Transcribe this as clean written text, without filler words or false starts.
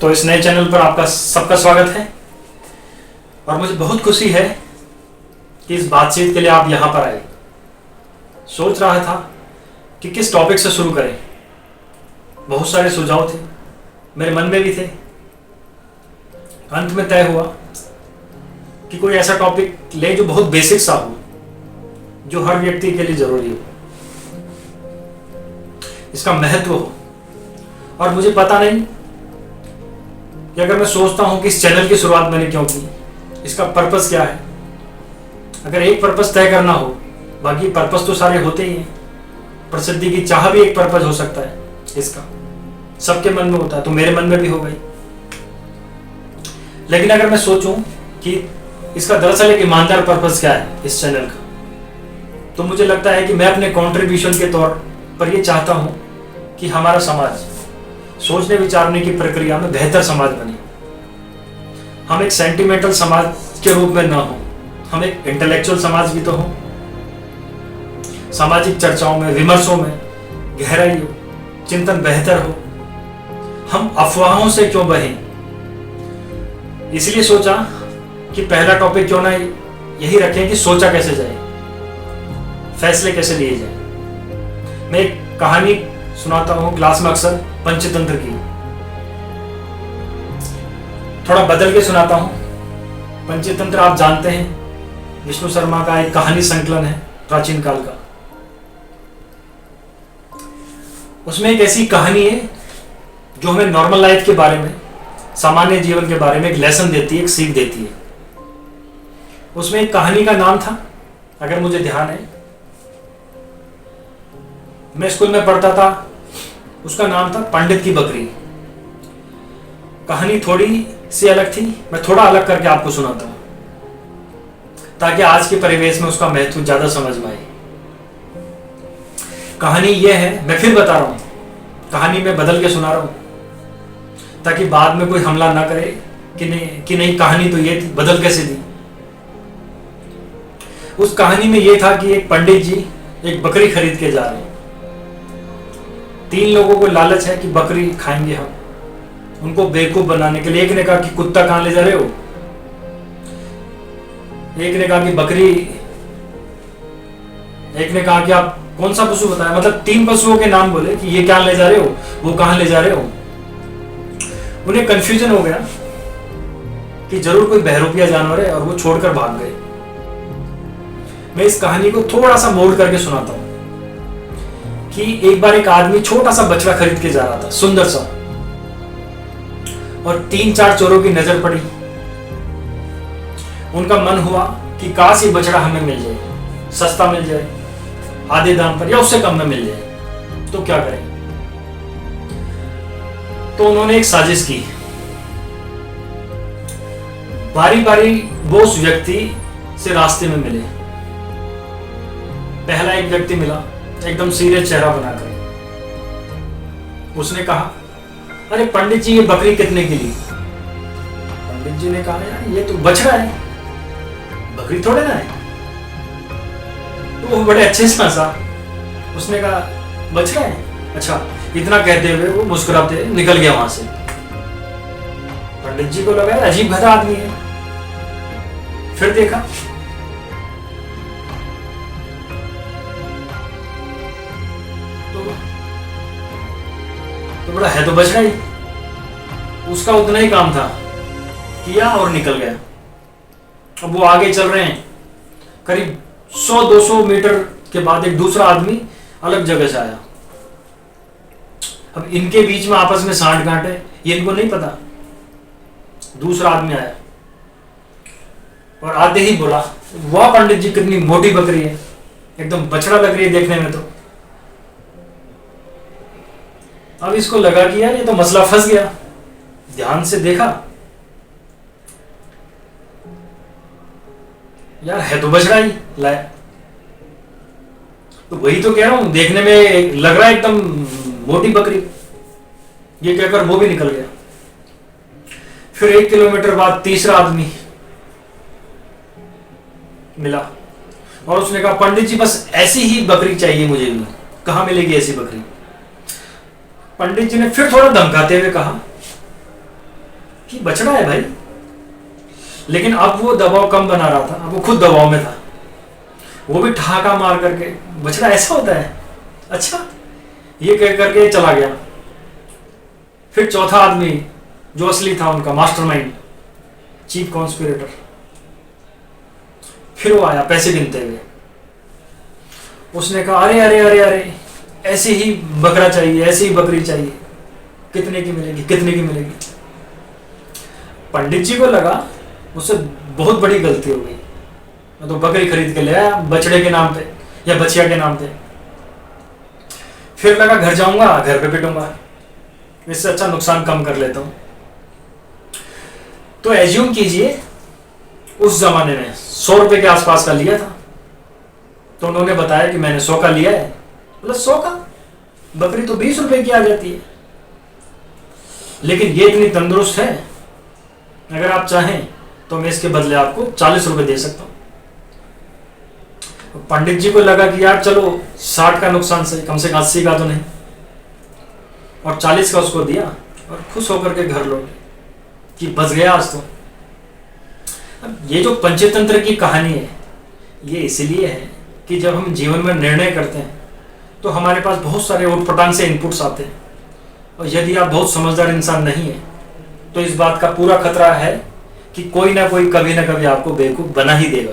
तो इस नए चैनल पर आपका सबका स्वागत है और मुझे बहुत खुशी है कि इस बातचीत के लिए आप यहाँ पर आए। सोच रहा था कि किस टॉपिक से शुरू करें। बहुत सारे सुझाव थे, मेरे मन में भी थे। अंत में तय हुआ कि कोई ऐसा टॉपिक ले जो बहुत बेसिक सा हो, जो हर व्यक्ति के लिए जरूरी हो, इसका महत्व हो। और मुझे पता नहीं कि अगर मैं सोचता हूं कि इस चैनल की शुरुआत मैंने क्यों की, इसका पर्पस क्या है। अगर एक पर्पस तय करना हो, बाकी पर्पस तो सारे होते ही हैं। प्रसिद्धि की चाह भी एक पर्पस हो सकता है, इसका सबके मन में होता है, तो मेरे मन में भी हो गई। लेकिन अगर मैं सोचूं कि इसका दरअसल एक ईमानदार पर्पस क्या है इस चैनल का, तो मुझे लगता है कि मैं अपने कंट्रीब्यूशन के तौर पर यह चाहता हूं कि हमारा समाज सोचने विचारने की प्रक्रिया में बेहतर समाज बने। हम एक सेंटिमेंटल समाज के रूप में ना हो, हम एक इंटेलेक्चुअल समाज भी तो हो। सामाजिक चर्चाओं में, विमर्शों में गहराई हो, चिंतन बेहतर हो। हम अफवाहों से क्यों बहें। इसलिए सोचा कि पहला टॉपिक क्यों ना यही रखें कि सोचा कैसे जाए, फैसले कैसे लिए जाए। मैं एक कहानी सुनाता हूं क्लास में अक्सर, पंचतंत्र की। थोड़ा बदल के सुनाता हूं। पंचतंत्र आप जानते हैं, विष्णु शर्मा का एक कहानी संकलन है प्राचीन काल का। उसमें एक ऐसी कहानी है जो हमें नॉर्मल लाइफ के बारे में, सामान्य जीवन के बारे में एक लेसन देती है, एक सीख देती है। उसमें एक कहानी का नाम था, अगर मुझे ध्यान है, मैं स्कूल में पढ़ता था, उसका नाम था पंडित की बकरी। कहानी थोड़ी सी अलग थी, मैं थोड़ा अलग करके आपको सुनाता हूं ताकि आज के परिवेश में उसका महत्व ज्यादा समझ में आए। कहानी यह है, मैं फिर बता रहा हूं, कहानी में बदल के सुना रहा हूं ताकि बाद में कोई हमला ना करे कि नहीं कहानी तो ये थी, बदल कैसे दी। उस कहानी में यह था कि एक पंडित जी एक बकरी खरीद के जा रहे हैं। 3 लोगों को लालच है कि बकरी खाएंगे हम, उनको बेवकूफ बनाने के लिए। एक ने कहा कि कुत्ता कहां ले जा रहे हो, एक ने कहा कि बकरी, एक ने कहा कि आप कौन सा पशु बताया, मतलब 3 पशुओं के नाम बोले कि ये क्या ले जा रहे हो, वो कहां ले जा रहे हो। उन्हें कंफ्यूजन हो गया कि जरूर कोई बहरूपिया जानवर है और वो छोड़कर भाग गए। मैं इस कहानी को थोड़ा सा मोड़ करके सुनाता हूं कि एक बार एक आदमी छोटा सा बछड़ा खरीद के जा रहा था, सुंदर सा, और 3-4 चोरों की नजर पड़ी। उनका मन हुआ कि काश ये बछड़ा हमें मिल जाए, सस्ता मिल जाए, आधे दाम पर या उससे कम में मिल जाए, तो क्या करें। तो उन्होंने एक साजिश की। बारी बारी वो उस व्यक्ति से रास्ते में मिले। पहला एक व्यक्ति मिला, एकदम सीरियस चेहरा बनाकर। उसने कहा, अरे पंडित जी ये बकरी कितने की ली। पंडित जी ने कहा, यार ये तो बछड़ा है, बकरी थोड़े ना है। तो वो बड़े अच्छे से हंसा। उसने कहा, बछड़ा है, अच्छा। इतना कहते हुए वो मुस्कुराते निकल गया वहां से। पंडित जी को लगा अजीब भरा आदमी है। फिर देखा तो बड़ा है तो बछड़ा ही। उसका उतना ही काम था, किया और निकल गया। अब वो आगे चल रहे हैं, करीब 100-200 मीटर के बाद एक दूसरा आदमी अलग जगह से आया। अब इनके बीच में आपस में सांठ गांठ है, ये इनको नहीं पता। दूसरा आदमी आया और आते ही बोला, वाह पंडित जी कितनी मोटी बकरी है, एकदम बछड़ा लग रही है देखने में तो। अब इसको लगा कि यार ये तो मसला फंस गया। ध्यान से देखा, यार है तो बछड़ा ही लाया। तो वही तो कह रहा हूं, देखने में लग रहा है एकदम मोटी बकरी। ये कहकर वो भी निकल गया। फिर 1 किलोमीटर बाद तीसरा आदमी मिला और उसने कहा, पंडित जी बस ऐसी ही बकरी चाहिए मुझे भी, कहां मिलेगी ऐसी बकरी। पंडित जी ने फिर थोड़ा धमकाते हुए कहा, कि बछड़ा है भाई, लेकिन अब वो दबाव कम बना रहा था, अब वो खुद दबाव में था, वो भी ठहाका मार करके, बछड़ा ऐसा होता है, अच्छा, ये कह करके चला गया। फिर चौथा आदमी जो असली था उनका मास्टरमाइंड, चीफ कॉन्स्पिरेटर, फिर वो आया पैसे गिनते हुए। उसने कहा अरे अरे अरे अरे, ऐसी ही बकरा चाहिए, ऐसी ही बकरी चाहिए, कितने की मिलेगी, कितने की मिलेगी। पंडित जी को लगा उससे बहुत बड़ी गलती हो गई, मैं तो बकरी खरीद के ले आया बछड़े के नाम पे या बछिया के नाम पे। फिर लगा घर जाऊंगा, घर पे पिटूंगा, इससे अच्छा नुकसान कम कर लेता हूं। तो एज्यूम कीजिए उस जमाने में 100 रुपए के आसपास का लिया था, तो उन्होंने बताया कि मैंने 100 का लिया है, मतलब 100 का, बकरी तो 20 रुपए की आ जाती है। लेकिन ये इतनी तंदुरुस्त है, अगर आप चाहें तो मैं इसके बदले आपको 40 रुपए दे सकता हूं। पंडित जी को लगा कि यार चलो 60 का नुकसान सही, कम से कम 80 का तो नहीं, और 40 का उसको दिया और खुश होकर के घर लौटे कि बच गया आज तो। अब ये जो पंचतंत्र की कहानी है, ये इसलिए है कि जब हम जीवन में निर्णय करते हैं तो हमारे पास बहुत सारे उटपटांग से इनपुट्स आते हैं, और यदि आप बहुत समझदार इंसान नहीं है तो इस बात का पूरा खतरा है कि कोई ना कोई कभी ना कभी आपको बेवकूफ़ बना ही देगा।